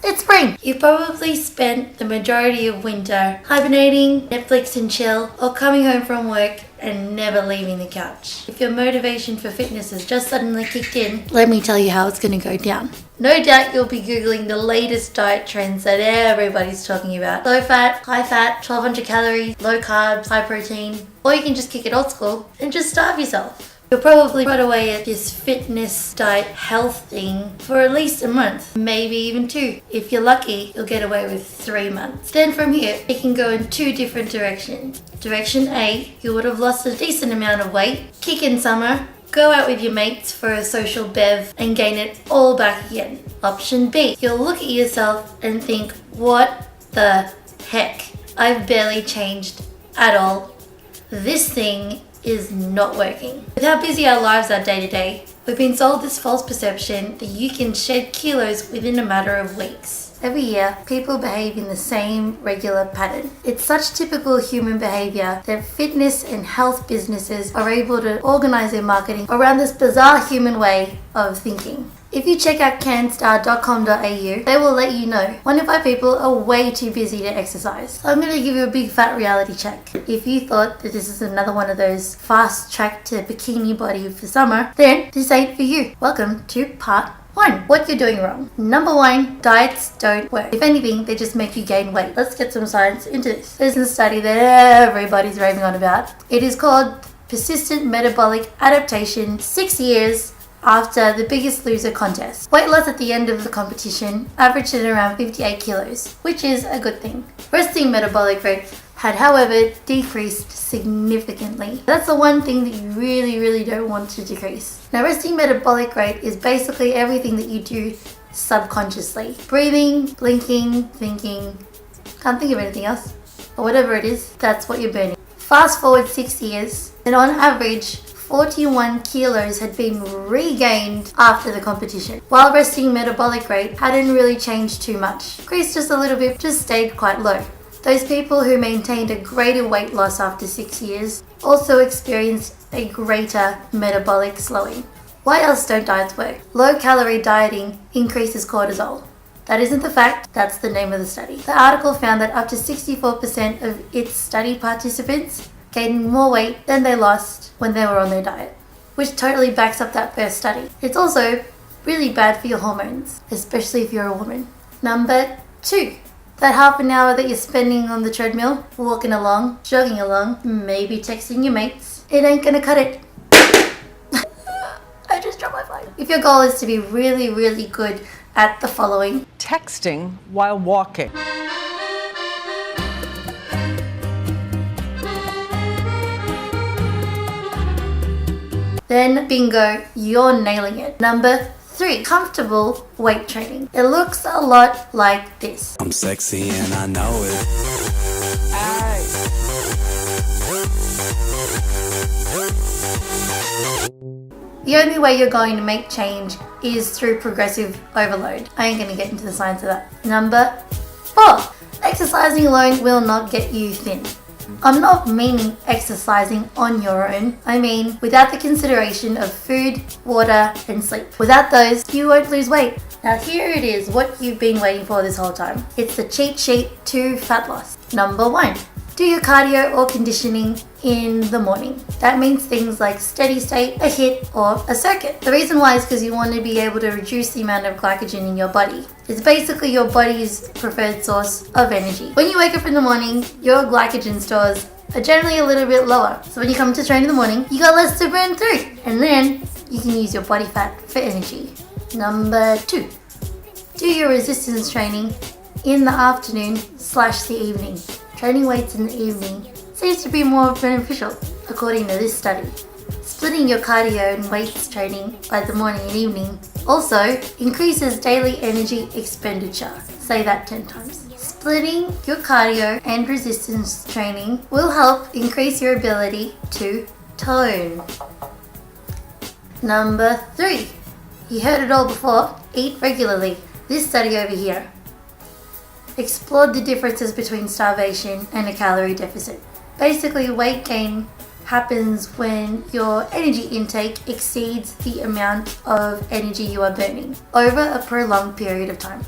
It's spring! You probably spent the majority of winter hibernating, Netflix and chill, or coming home from work and never leaving the couch. If your motivation for fitness has just suddenly kicked in, let me tell you how it's going to go down. No doubt you'll be Googling the latest diet trends that everybody's talking about. Low fat, high fat, 1200 calories, low carbs, high protein. Or you can just kick it old school and just starve yourself. You'll probably rot away at this fitness, diet, health thing for at least a month, maybe even 2. If you're lucky, you'll get away with 3 months. Then from here, it can go in 2 different directions. Direction A, you would have lost a decent amount of weight, kick in summer, go out with your mates for a social bev and gain it all back again. Option B, you'll look at yourself and think, what the heck? I've barely changed at all. This thing is not working. With how busy our lives are day to day, we've been sold this false perception that you can shed kilos within a matter of weeks. Every year, people behave in the same regular pattern. It's such typical human behavior that fitness and health businesses are able to organize their marketing around this bizarre human way of thinking. If you check out canstar.com.au, they will let you know 1 in 5 people are way too busy to exercise. So I'm going to give you a big fat reality check. If you thought that this is another one of those fast track to bikini body for summer, then this ain't for you. Welcome to part 1. What you're doing wrong. Number 1, diets don't work. If anything, they just make you gain weight. Let's get some science into this. There's a study that everybody's raving on about. It is called Persistent Metabolic Adaptation 6 years after the Biggest Loser contest. Weight loss at the end of the competition averaged at around 58 kilos, which is a good thing. Resting metabolic rate had, however, decreased significantly. That's the one thing that you really don't want to decrease. Now, resting metabolic rate is basically everything that you do subconsciously. Breathing, blinking, thinking, can't think of anything else, or whatever it is, that's what you're burning. Fast forward 6 years, and on average, 41 kilos had been regained after the competition, while resting metabolic rate hadn't really changed too much. Increased just a little bit, just stayed quite low. Those people who maintained a greater weight loss after 6 years also experienced a greater metabolic slowing. Why else don't diets work? Low-calorie dieting increases cortisol. That isn't the fact, that's the name of the study. The article found that up to 64% of its study participants gained more weight than they lost when they were on their diet, which totally backs up that first study. It's also really bad for your hormones, especially if you're a woman. Number 2, that half an hour that you're spending on the treadmill, walking along, jogging along, maybe texting your mates, it ain't gonna cut it. I just dropped my phone. If your goal is to be really good at the following: texting while walking. Then bingo, you're nailing it. Number 3, comfortable weight training. It looks a lot like this. I'm sexy and I know it. The only way you're going to make change is through progressive overload. I ain't gonna get into the science of that. Number 4, exercising alone will not get you thin. I'm not meaning exercising on your own. I mean without the consideration of food, water, and sleep. Without those, you won't lose weight. Now here it is, what you've been waiting for this whole time. It's the cheat sheet to fat loss. Number 1, do your cardio or conditioning in the morning. That means things like steady state, a HIIT, or a circuit. The reason why is because you want to be able to reduce the amount of glycogen in your body. It's basically your body's preferred source of energy. When you wake up in the morning, your glycogen stores are generally a little bit lower. So when you come to train in the morning, you got less to burn through. And then you can use your body fat for energy. Number 2, do your resistance training in the afternoon/the evening. Training weights in the evening seems to be more beneficial, according to this study. Splitting your cardio and weights training by the morning and evening also increases daily energy expenditure. Say that 10 times. Splitting your cardio and resistance training will help increase your ability to tone. Number 3, you heard it all before, eat regularly. This study over here explored the differences between starvation and a calorie deficit. Basically, weight gain happens when your energy intake exceeds the amount of energy you are burning over a prolonged period of time.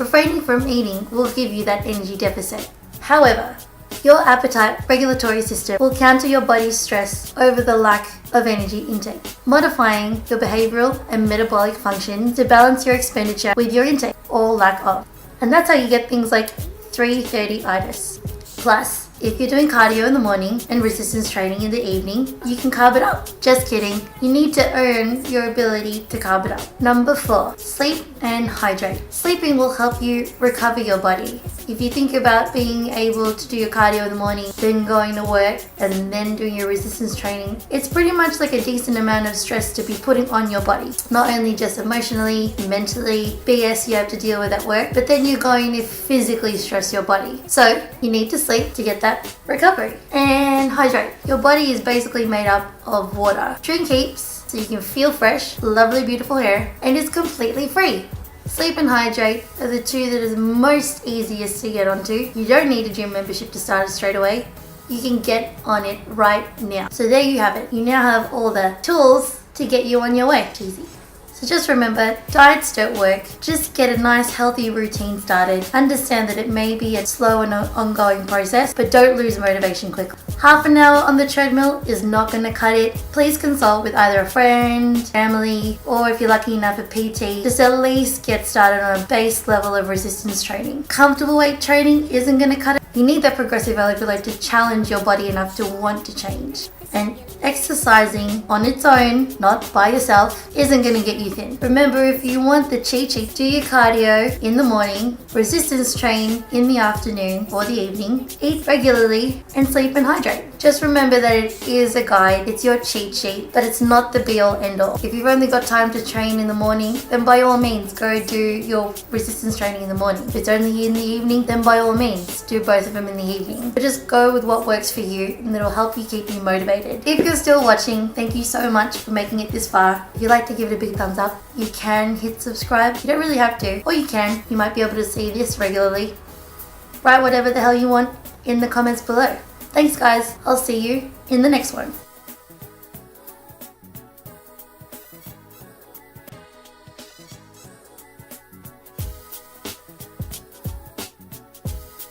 refraining from eating will give you that energy deficit. However, your appetite regulatory system will counter your body's stress over the lack of energy intake, modifying your behavioral and metabolic functions to balance your expenditure with your intake or lack of. And that's how you get things like 3:30itis. Plus, if you're doing cardio in the morning and resistance training in the evening, you can carb it up. Just kidding. You need to earn your ability to carb it up. Number 4, sleep and hydrate. Sleeping will help you recover your body. If you think about being able to do your cardio in the morning, then going to work, and then doing your resistance training, it's pretty much like a decent amount of stress to be putting on your body. Not only just emotionally, mentally, BS you have to deal with at work, but then you're going to physically stress your body. So you need to sleep to get that recovery. And hydrate. Your body is basically made up of water. Drink heaps so you can feel fresh, lovely, beautiful hair, and it's completely free. Sleep and hydrate are the two that is most easiest to get onto. You don't need a gym membership to start it straight away. You can get on it right now. So there you have it. You now have all the tools to get you on your way. It's easy. So just remember, diets don't work. Just get a nice healthy routine started. Understand that it may be a slow and ongoing process, but don't lose motivation quickly. Half an hour on the treadmill is not going to cut it. Please consult with either a friend, family, or if you're lucky enough a PT. Just at least get started on a base level of resistance training. Comfortable weight training isn't going to cut it. You need that progressive electrolyte load to challenge your body enough to want to change. And exercising on its own, not by yourself, isn't going to get you thin. Remember, if you want the cheat sheet, do your cardio in the morning, resistance train in the afternoon or the evening, eat regularly, and sleep and hydrate. Just remember that it is a guide, it's your cheat sheet, but it's not the be all end all. If you've only got time to train in the morning, then by all means go do your resistance training in the morning. If it's only in the evening, then by all means do both of them in the evening. But just go with what works for you, and it'll help you keep you motivated. If you're still watching, thank you so much for making it this far. If you'd like to give it a big thumbs up, you can hit subscribe. You don't really have to, or you can. You might be able to see this regularly. Write whatever the hell you want in the comments below. Thanks guys, I'll see you in the next one.